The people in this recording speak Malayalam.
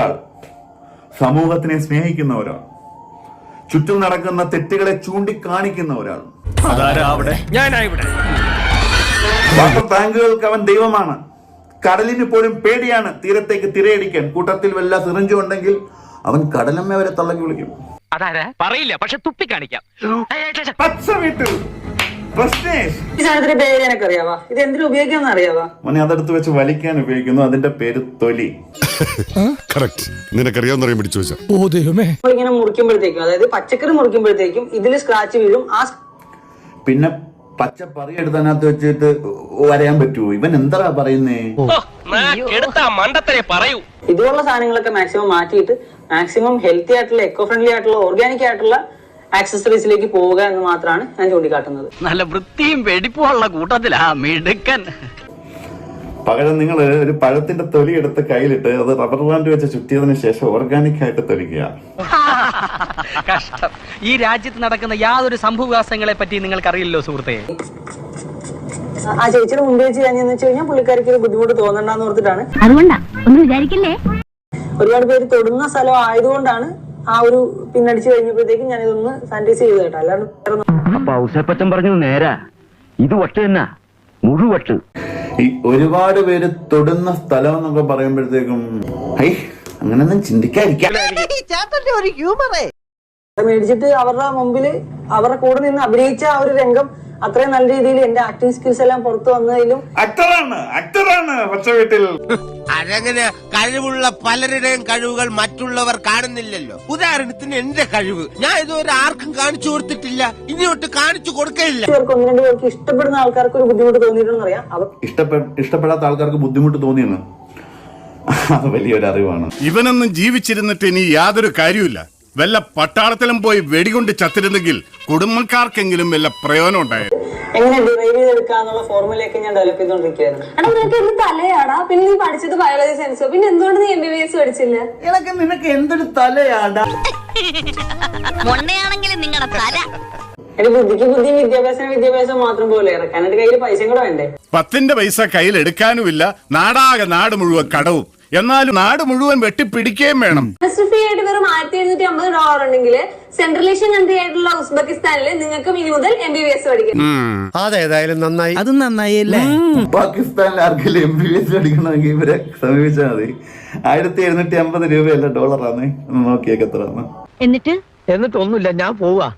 ഒരാൾ, സമൂഹത്തിനെ സ്നേഹിക്കുന്ന ഒരാൾ, ചുറ്റും നടക്കുന്ന തെറ്റുകളെ ചൂണ്ടിക്കാണിക്കുന്ന ഒരാൾ. വാട്ടർ ടാങ്കുകൾക്ക് അവൻ ദൈവമാണ്. കടലിന് പോലും പേടിയാണ് തീരത്തേക്ക് തിരയടിക്കാൻ. കൂട്ടത്തിൽ വല്ല സിറിഞ്ചും ഉണ്ടെങ്കിൽ അവൻ കടലമ്മ വരെ തള്ളക്കി വിളിക്കും. പറയില്ല, പക്ഷെ തുപ്പി കാണിക്കാം. ഇത് എന്തിനു ഉപയോഗിക്കാന്ന് അറിയാവാ? മോനെ അതെടുത്ത് വെച്ച് വലിക്കാൻ ഉപയോഗിക്കുന്നു. അതിന്റെ പേര് തൊലി. നിനക്കറിയാവുന്ന പിടിച്ചു വെച്ചാ ഇങ്ങനെ മുറിക്കുമ്പോഴത്തേക്കും, അതായത് പച്ചക്കറി മുറിക്കുമ്പോഴത്തേക്കും ഇതിൽ സ്ക്രാച്ച് വീഴും. പിന്നെ പച്ച പറി എടുത്ത് അതിനകത്ത് വെച്ചിട്ട് വരയാൻ പറ്റുമോ? ഇവൻ എന്താ പറയുന്നേ? ഇതുപോലുള്ള സാധനങ്ങളൊക്കെ മാക്സിമം മാറ്റിയിട്ട് മാക്സിമം ഹെൽത്തി ആയിട്ടുള്ള, എക്കോ ഫ്രണ്ട്ലി ആയിട്ടുള്ള, ഓർഗാനിക് ആയിട്ടുള്ള ആക്സസറീസിലേക്ക് പോവുക എന്ന് മാത്രമാണ് ഞാൻ ചൂണ്ടിക്കാട്ടുന്നത്. നല്ല വൃത്തിയും വെടിപ്പുള്ള കൂട്ടത്തിലാ മിടുക്കൻ. പകരം നിങ്ങൾ ഒരു പഴത്തിന്റെ തൊലി എടുത്ത് കയ്യിലിട്ട് അത് റബ്ബർ ബാൻഡ് വെച്ച് ചുറ്റിയതിനു ശേഷം ഓർഗാനിക് ആയിട്ട് തൊലിക്കുക. കഷ്ടം. ഈ രാജ്യത്ത് നടക്കുന്ന യാതൊരു സംഭവവികാസങ്ങളെ പറ്റി നിങ്ങൾക്ക് അറിയില്ലല്ലോ സുഹൃത്തെ. ആ ചേച്ചിയുടെ മുമ്പേ ചെയ്യാന്ന് വെച്ച് കഴിഞ്ഞാൽ പുള്ളിക്കാരിക്ക് ഒരു ബുദ്ധിമുട്ട് തോന്നണ്ടെന്ന് ഓർത്തിട്ടാണ്. അതുകൊണ്ടാ ഒന്നും വിചാരിക്കില്ലേ. ഒരുപാട് പേര് തൊടുന്ന സ്ഥലം ആയതുകൊണ്ടാണ് ആ ഒരു പിന്നടിച്ച് കഴിഞ്ഞപ്പോഴത്തേക്കും ഞാൻ ഇതൊന്ന് സാനിറ്റൈസ് ചെയ്തു കേട്ടോ. അല്ലാണ്ട് പറഞ്ഞു നേരാ, ഇത് വട്ട് തന്നെ മുഴുവട്ട്. ഈ ഒരുപാട് പേര് തൊടുന്ന സ്ഥലം എന്നൊക്കെ പറയുമ്പോഴത്തേക്കും അങ്ങനെയൊന്നും ചിന്തിക്കാതിരിക്കാം. മേടിച്ചിട്ട് അവരുടെ മുമ്പിൽ അവരുടെ കൂടെ നിന്ന് അഭിനയിച്ച ആ ഒരു രംഗം അത്രയും നല്ല രീതിയിൽ എന്റെ ആക്ടിങ് സ്കിൽസ് എല്ലാം പുറത്തു വന്നതിലും ആക്ടറാണ് പക്ഷെ വീട്ടിൽ അതങ്ങനെ കഴിവുള്ള പലരുടെയും കഴിവുകൾ മറ്റുള്ളവർ കാണുന്നില്ലല്ലോ. ഉദാഹരണത്തിന് എന്റെ കഴിവ് ഞാൻ ഇതുവരെ ആർക്കും കാണിച്ചു കൊടുത്തിട്ടില്ല, ഇനിയോട്ട് കാണിച്ചു കൊടുക്കില്ല. ഒന്ന് രണ്ട് പേർക്ക് ഇഷ്ടപ്പെടുന്ന ആൾക്കാർക്ക് ഒരു ബുദ്ധിമുട്ട് തോന്നിയിട്ടുണ്ടെന്ന് അറിയാം. ഇഷ്ടപ്പെടാത്ത ആൾക്കാർക്ക് ബുദ്ധിമുട്ട് തോന്നിയെന്ന് അത് വലിയൊരു അറിവാണ്. ഇവനൊന്നും ജീവിച്ചിരുന്നിട്ട് ഇനി യാതൊരു കാര്യമില്ല. വല്ല പട്ടാളത്തിലും പോയി വെടികൊണ്ട് ചത്തിരുന്നെങ്കിൽ കുടുംബക്കാർക്കെങ്കിലും വല്ല പ്രയോജനം ഉണ്ടായിരുന്നു. എങ്ങനെ ഡിറൈവ് ചെയ്തെടുക്കാന്നുള്ള ഫോർമുലയൊക്കെ ഞാൻ ഡെവലപ്പ് ചെയ്തോണ്ടിരിക്കുകയായിരുന്നു. തലയാടാ, പിന്നെ നീ പഠിച്ചത് ബയോളജി സയൻസോ, പിന്നെ എന്തുകൊണ്ട് നീ MBBS പഠിച്ചില്ല? നിനക്ക് എന്തൊരു തലയാടാ. മൊണ്ണയാണെങ്കിലും നിങ്ങളുടെ തല. എന്റെ ബുദ്ധിക്ക് ബുദ്ധിയും വിദ്യാഭ്യാസം മാത്രം പോലെ ഇറക്കാൻ എന്റെ കയ്യിൽ പൈസ കൂടെ വേണ്ടേ? 10 പൈസ കയ്യിൽ എടുക്കാനുമില്ല. നാടാകെ നാട് മുഴുവൻ കടവും. എന്നാലും നാട് മുഴുവൻ വെട്ടിപ്പിടിക്കുകയും വേണം. ഫീ ആയിട്ട് വെറും $1750 ഉണ്ടെങ്കിൽ സെൻട്രൽ ഏഷ്യൻ കൺട്രി ആയിട്ടുള്ള ഉസ്ബെക്കിസ്ഥാനിൽ നിങ്ങൾക്ക് ഇനി മുതൽ MBBS പഠിക്കാം. അതേതായാലും നന്നായി. അത് നന്നായി അല്ലേ? പാകിസ്ഥാനിൽ ആർക്കെങ്കിലും MBBS പഠിക്കണമെങ്കിൽ ഇവരെ സമീപിച്ചാൽ മതി. 1750 രൂപയല്ല, ഡോളറാണ്. നോക്കിയേക്ക് എത്രയാണ്. എന്നിട്ടൊന്നുമില്ല, ഞാൻ പോവാ.